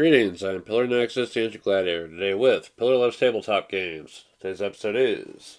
Greetings, I'm Pillar Nexus, the Ancient Gladiator, today with Pillar Loves Tabletop Games. Today's episode is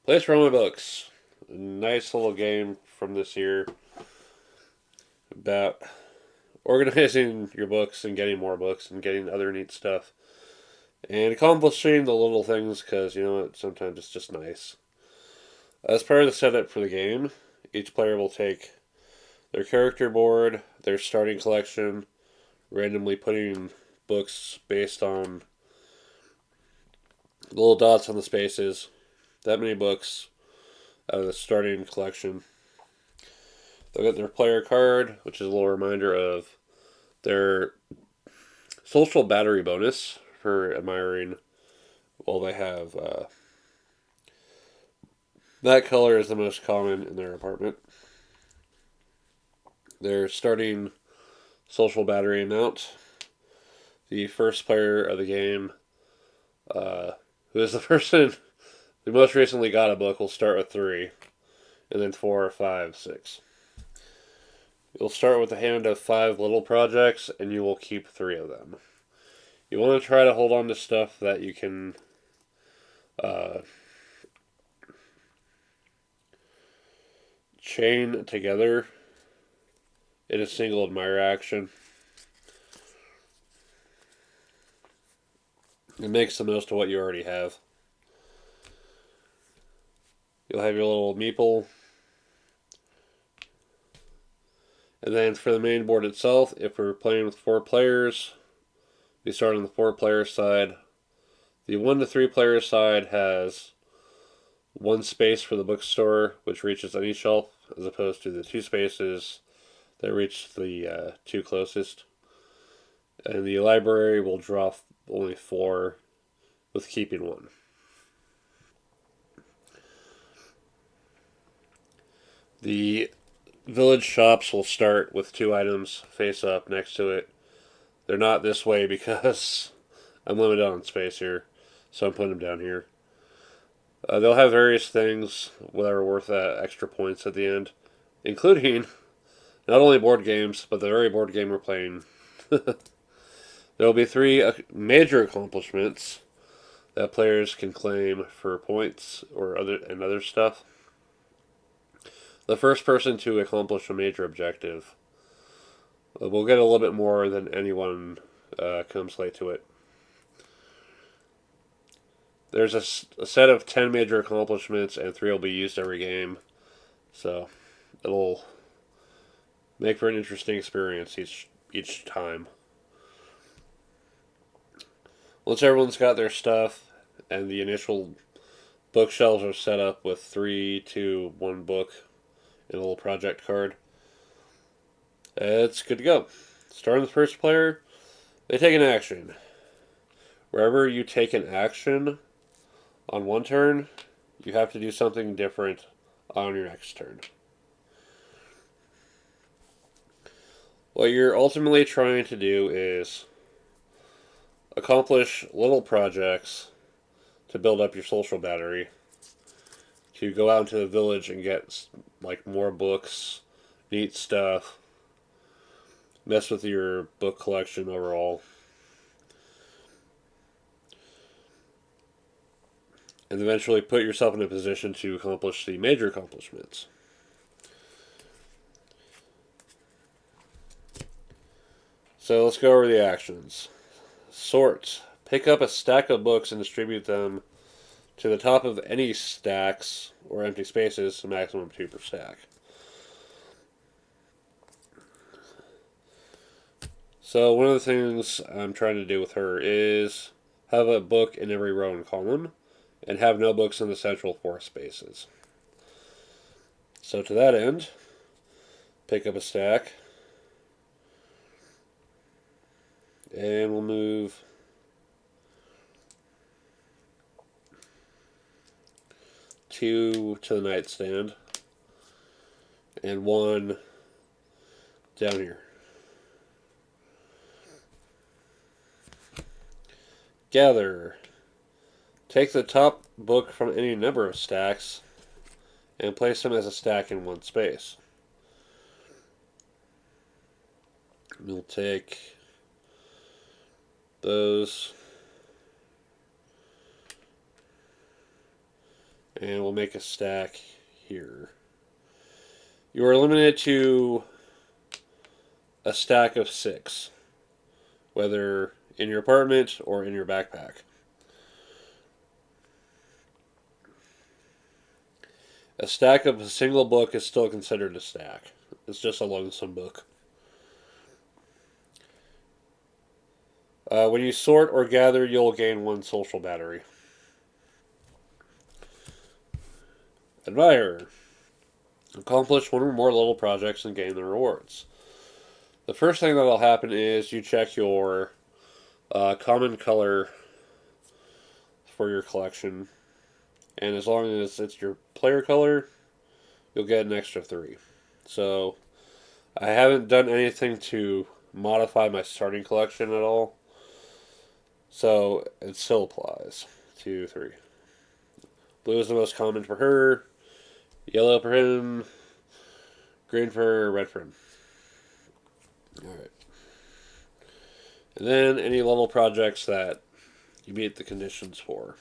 Place for All My Books. A nice little game from this year about organizing your books and getting more books and getting other neat stuff. And accomplishing the little things because, you know what, sometimes it's just nice. As part of the setup for the game, each player will take their character board, their starting collection, randomly putting books based on the little dots on the spaces. That many books out of the starting collection. They'll get their player card, which is a little reminder of their social battery bonus for admiring. Well, they have that color is the most common in their apartment. Their starting social battery amount. The first player of the game, who is the person who most recently got a book, will start with 3, and then 4, 5, 6. You'll start with a hand of 5 little projects, and you will keep 3 of them. You want to try to hold on to stuff that you can chain together in a single admire action. It makes the most of what you already have. You'll have your little meeple. And then for the main board itself, if we're playing with 4 players, we start on the 4-player side. The 1 to 3 player side has 1 space for the bookstore, which reaches any shelf, as opposed to the 2 spaces that reach the 2 closest. And the library will draw only 4, with keeping 1. The village shops will start with 2 items face up next to it. They're not this way because I'm limited on space here, so I'm putting them down here. They'll have various things that are worth extra points at the end, including not only board games, but the very board game we're playing. There will be 3 major accomplishments that players can claim for points or other stuff. The first person to accomplish a major objective will get a little bit more than anyone comes late to it. There's a set of 10 major accomplishments, and 3 will be used every game. So it'll make for an interesting experience each time. Once everyone's got their stuff and the initial bookshelves are set up with 3, 2, 1 book and a little project card, it's good to go. Starting the first player, they take an action. Wherever you take an action on one turn, you have to do something different on your next turn. What you're ultimately trying to do is accomplish little projects to build up your social battery, to go out into the village and get like more books, neat stuff, mess with your book collection overall, and eventually put yourself in a position to accomplish the major accomplishments. So let's go over the actions. Sort. Pick up a stack of books and distribute them to the top of any stacks or empty spaces, a maximum of 2 per stack. So one of the things I'm trying to do with her is have a book in every row and column, and have no books in the central 4 spaces. So to that end, pick up a stack, and we'll move 2 to the nightstand, and 1 down here. Gather. Take the top book from any number of stacks and place them as a stack in 1 space. We'll take those. And we'll make a stack here. You are limited to a stack of 6, whether in your apartment or in your backpack. A stack of a single book is still considered a stack. It's just a lonesome book. When you sort or gather, you'll gain 1 social battery. Admire. Accomplish 1 or more little projects and gain the rewards. The first thing that will happen is you check your common color for your collection, and as long as it's your player color, you'll get an extra 3. So I haven't done anything to modify my starting collection at all, so it still applies. 2, 3. Blue is the most common for her, yellow for him, green for her, red for him. Alright. And then any level projects that you meet the conditions for.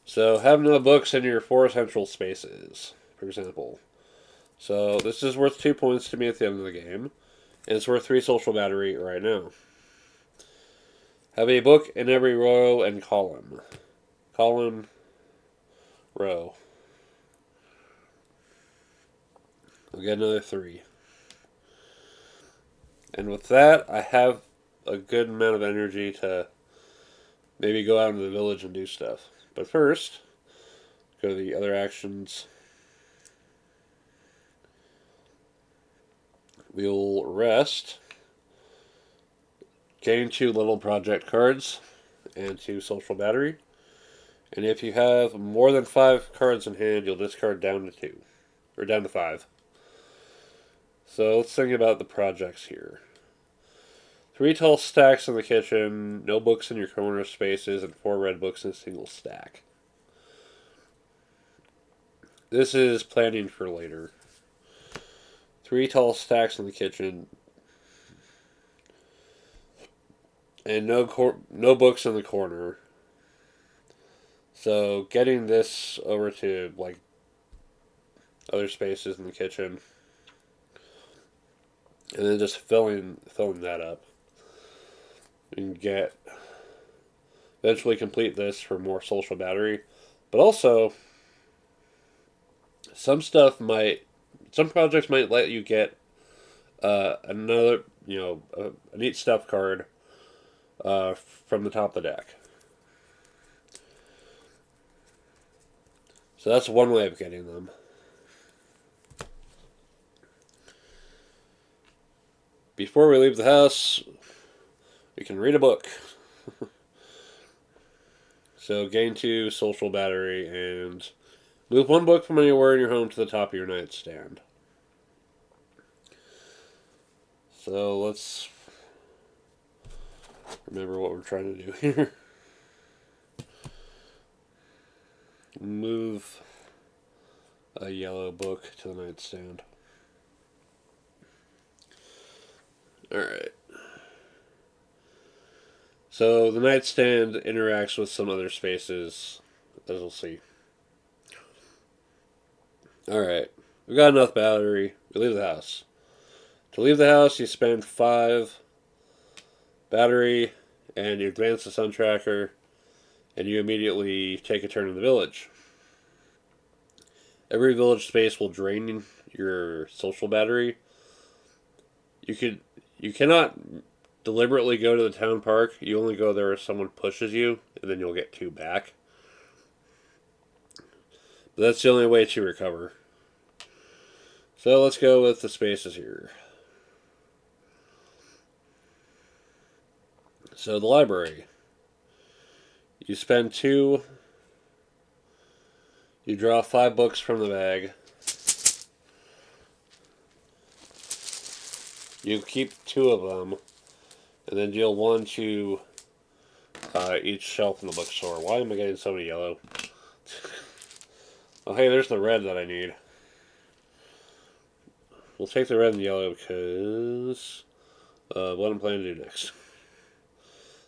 So have no books in your 4 central spaces, for example. So this is worth 2 points to me at the end of the game, and it's worth 3 social battery right now. Have a book in every row and column. Column, row. I'll get another 3. And with that, I have a good amount of energy to maybe go out into the village and do stuff. But first, go to the other actions. We'll rest. Gain 2 little project cards and 2 social battery. And if you have more than 5 cards in hand, you'll discard down to 2. Or down to 5. So let's think about the projects here. 3 tall stacks in the kitchen, no books in your corner spaces, and 4 red books in a single stack. This is planning for later. 3 tall stacks in the kitchen, and no books in the corner. So getting this over to like other spaces in the kitchen, and then just filling that up. You can eventually complete this for more social battery, but also some projects might let you get another, a neat stuff card from the top of the deck. So that's one way of getting them. Before we leave the house, we can read a book. So gain 2 social battery and move 1 book from anywhere in your home to the top of your nightstand. So let's remember what we're trying to do here. Move a yellow book to the nightstand. Alright. So the nightstand interacts with some other spaces, as we'll see. Alright. We've got enough battery. We leave the house. To leave the house, you spend 5 battery, and you advance the sun tracker, and you immediately take a turn in the village. Every village space will drain your social battery. You cannot deliberately go to the town park. You only go there if someone pushes you, and then you'll get 2 back. But that's the only way to recover. So let's go with the spaces here. So the library. You spend 2. You draw 5 books from the bag. You keep 2 of them, and then deal 1 to each shelf in the bookstore. Why am I getting so many yellow? Oh, hey, there's the red that I need. we'll take the red and yellow because what I'm planning to do next.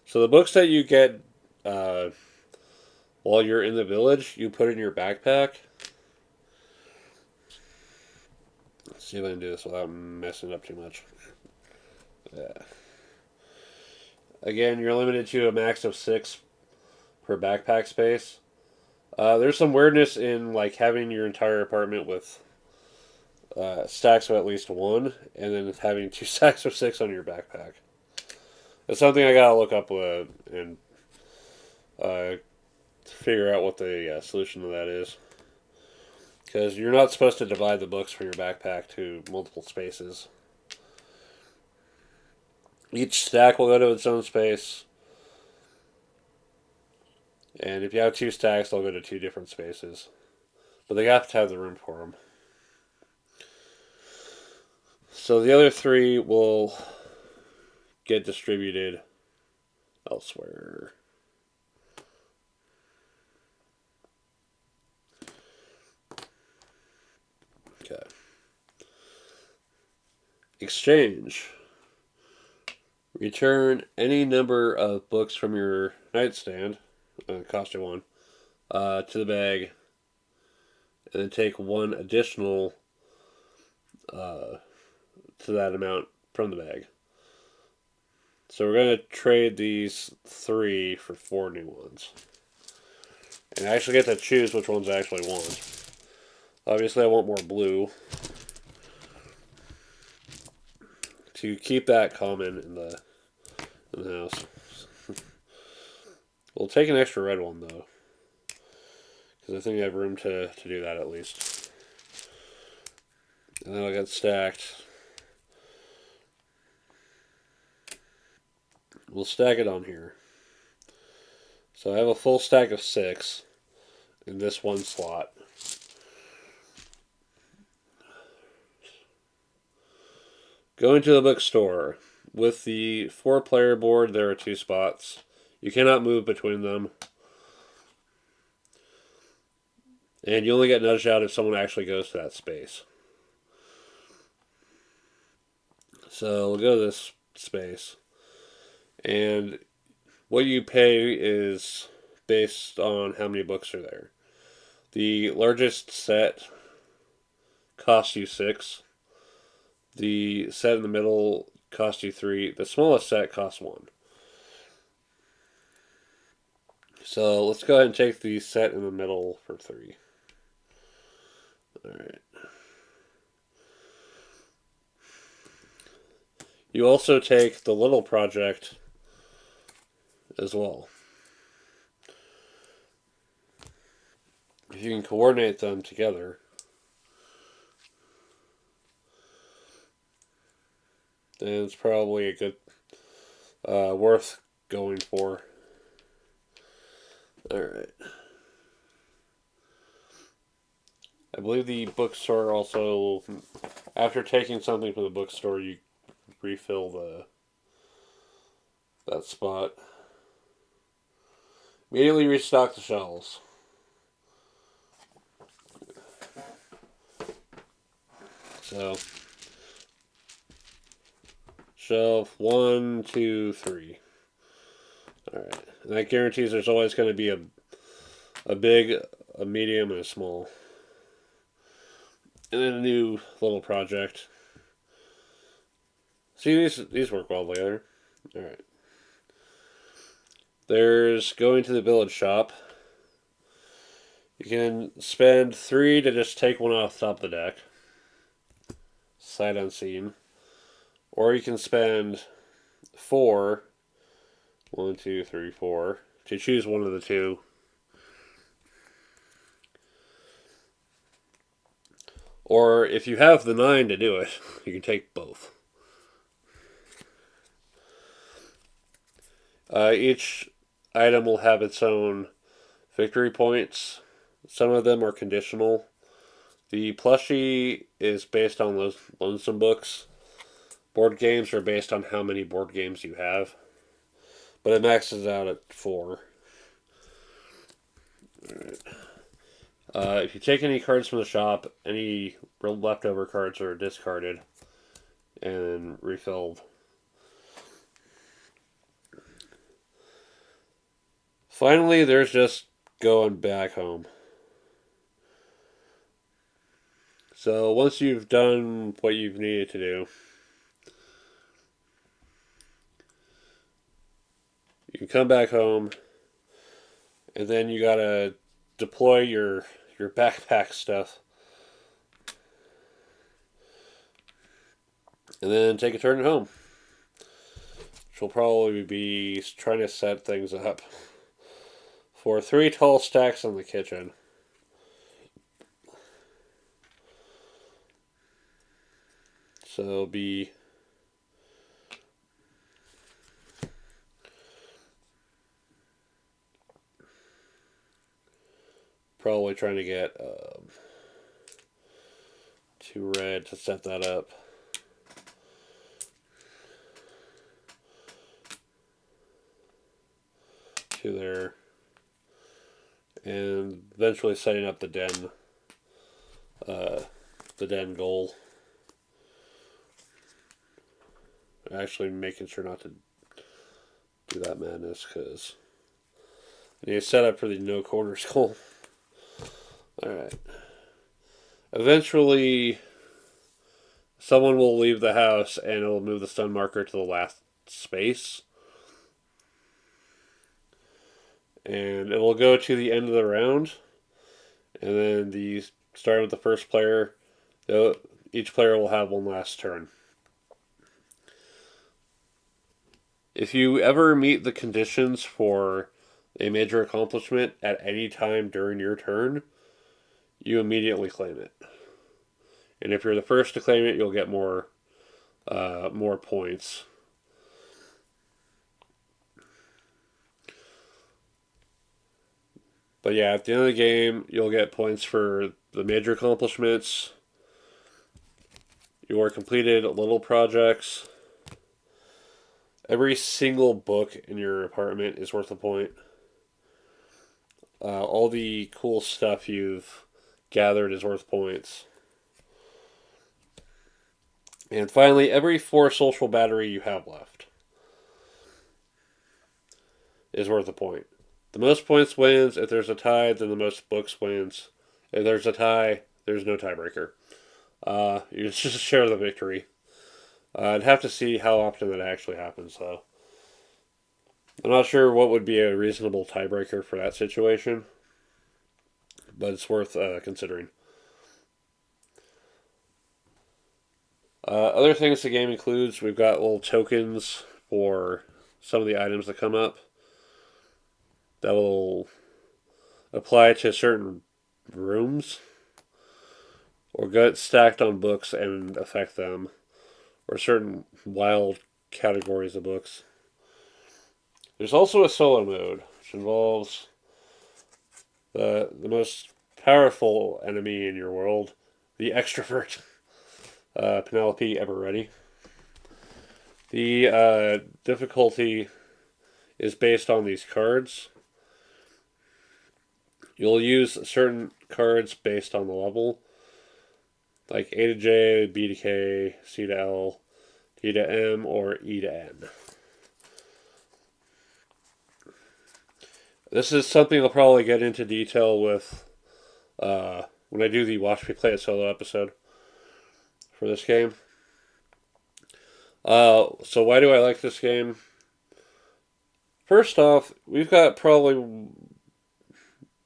So the books that you get while you're in the village, you put in your backpack. Let's see if I can do this without messing up too much. Yeah. Again, you're limited to a max of 6 per backpack space. There's some weirdness in like having your entire apartment with stacks of at least 1, and then having 2 stacks of 6 on your backpack. It's something I gotta look up and uh, figure out what the solution to that is. Because you're not supposed to divide the books from your backpack to multiple spaces. Each stack will go to its own space. And if you have 2 stacks, they'll go to 2 different spaces. But they have to have the room for them. So the other 3 will get distributed elsewhere. Okay. Exchange. Return any number of books from your nightstand, cost you 1, to the bag, and then take 1 additional to that amount from the bag. So we're going to trade these 3 for 4 new ones. And I actually get to choose which ones I actually want. Obviously I want more blue. To keep that common in the house. We'll take an extra red one though. Because I think I have room to do that at least. And then I'll get stacked. We'll stack it on here. So I have a full stack of 6 in this one slot. Going to the bookstore. With the 4-player board, there are 2 spots. You cannot move between them. And you only get nudged out if someone actually goes to that space. So we'll go to this space. And what you pay is based on how many books are there. The largest set costs you 6. The set in the middle costs you 3. The smallest set costs 1. So let's go ahead and take the set in the middle for 3. Alright. You also take the little project as well. If you can coordinate them together, then it's probably a good, worth going for. Alright. I believe the bookstore also, after taking something from the bookstore, you refill that spot. Immediately restock the shelves. So, shelf 1, 2, 3. Alright. And that guarantees there's always going to be a big, a medium, and a small. And then a new little project. See, these work well together. Alright. There's going to the village shop. You can spend 3 to just take one off the top of the deck. Sight unseen. Or you can spend 4. 1, 2, 3, 4. To choose one of the 2. Or if you have the 9 to do it, you can take both. Each item will have its own victory points. Some of them are conditional. The plushie is based on those lonesome books. Board games are based on how many board games you have. But it maxes out at 4. Alright. If you take any cards from the shop, any leftover cards are discarded and refilled. Finally, there's just going back home. So once you've done what you've needed to do, you can come back home, and then you gotta deploy your backpack stuff, and then take a turn at home. Which will probably be trying to set things up for 3 tall stacks in the kitchen. So be probably trying to get 2 red to set that up. Two there. And eventually setting up the den goal. Actually making sure not to do that madness, because I need to set up for the no corners goal. Alright. Eventually, someone will leave the house and it'll move the stun marker to the last space. And it will go to the end of the round. And then starting with the first player, each player will have one last turn. If you ever meet the conditions for a major accomplishment at any time during your turn, you immediately claim it. And if you're the first to claim it, you'll get more points. But yeah, at the end of the game, you'll get points for the major accomplishments, your completed little projects. Every single book in your apartment is worth a point. All the cool stuff you've gathered is worth points. And finally, every 4 social battery you have left is worth a point. The most points wins. If there's a tie, then the most books wins. If there's a tie, there's no tiebreaker. You just share the victory. I'd have to see how often that actually happens, though. I'm not sure what would be a reasonable tiebreaker for that situation, but it's worth considering. Other things the game includes, we've got little tokens for some of the items that come up that will apply to certain rooms or get stacked on books and affect them, or certain wild categories of books. There's also a solo mode, which involves the most powerful enemy in your world, the extrovert, Penelope Eveready. The difficulty is based on these cards. You'll use certain cards based on the level, like A to J, B to K, C to L, D to M, or E to N. This is something I'll probably get into detail with when I do the Watch Me Play It solo episode for this game. So why do I like this game? First off, we've got probably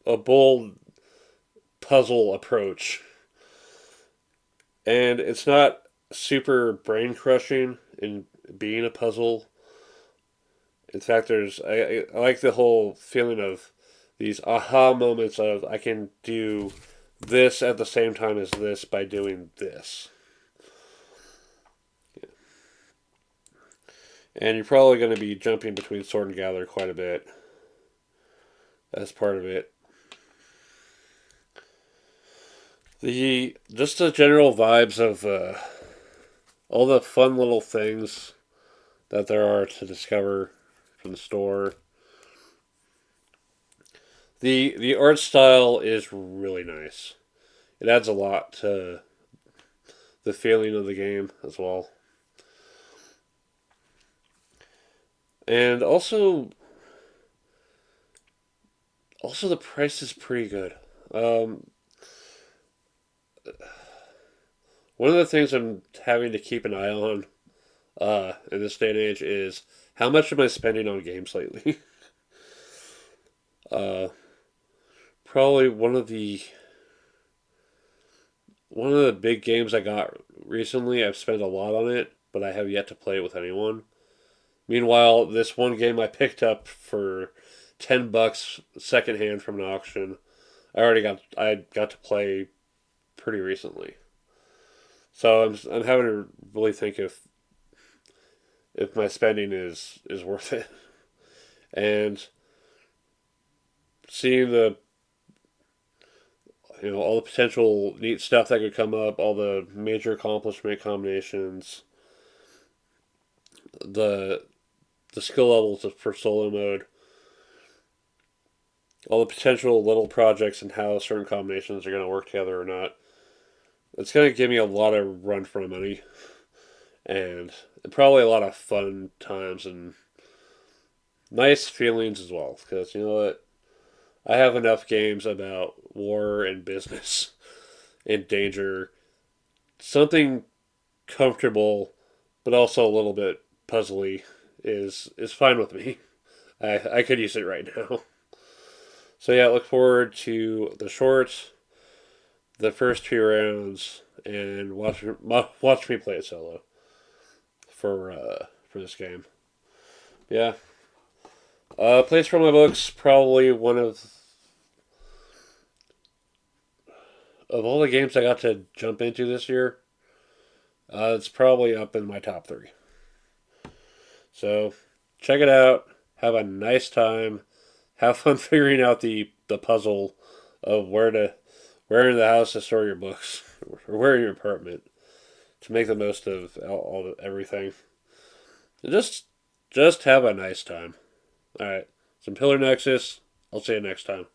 a bold puzzle approach. And it's not super brain crushing in being a puzzle. In fact, I like the whole feeling of these aha moments of I can do this at the same time as this by doing this. Yeah. And you're probably going to be jumping between Sword and Gather quite a bit as part of it. Just the general vibes of all the fun little things that there are to discover from the store. The art style is really nice. It adds a lot to the feeling of the game as well. And also the price is pretty good. Um, One of the things I'm having to keep an eye on in this day and age is how much am I spending on games lately? uh, Probably one of the big games I got recently. I've spent a lot on it, but I have yet to play it with anyone. Meanwhile, this one game I picked up for $10 secondhand from an auction, I got to play pretty recently. So I'm having to really think if my spending is worth it, and seeing the all the potential neat stuff that could come up, all the major accomplishment combinations, the the skill levels for solo mode, all the potential little projects and how certain combinations are going to work together or not. It's going to give me a lot of run for my money and probably a lot of fun times and nice feelings as well. Because you know what? I have enough games about war and business and danger. Something comfortable, but also a little bit puzzly is fine with me. I could use it right now. So yeah, look forward to the shorts, the first few rounds, and watch me play it solo for this game. Yeah, place for my books probably one of all the games I got to jump into this year. It's probably up in my top three. So check it out. Have a nice time. Have fun figuring out the puzzle of where in the house to store your books or where in your apartment to make the most of everything. And just have a nice time. All right. Some Pillar Nexus. I'll see you next time.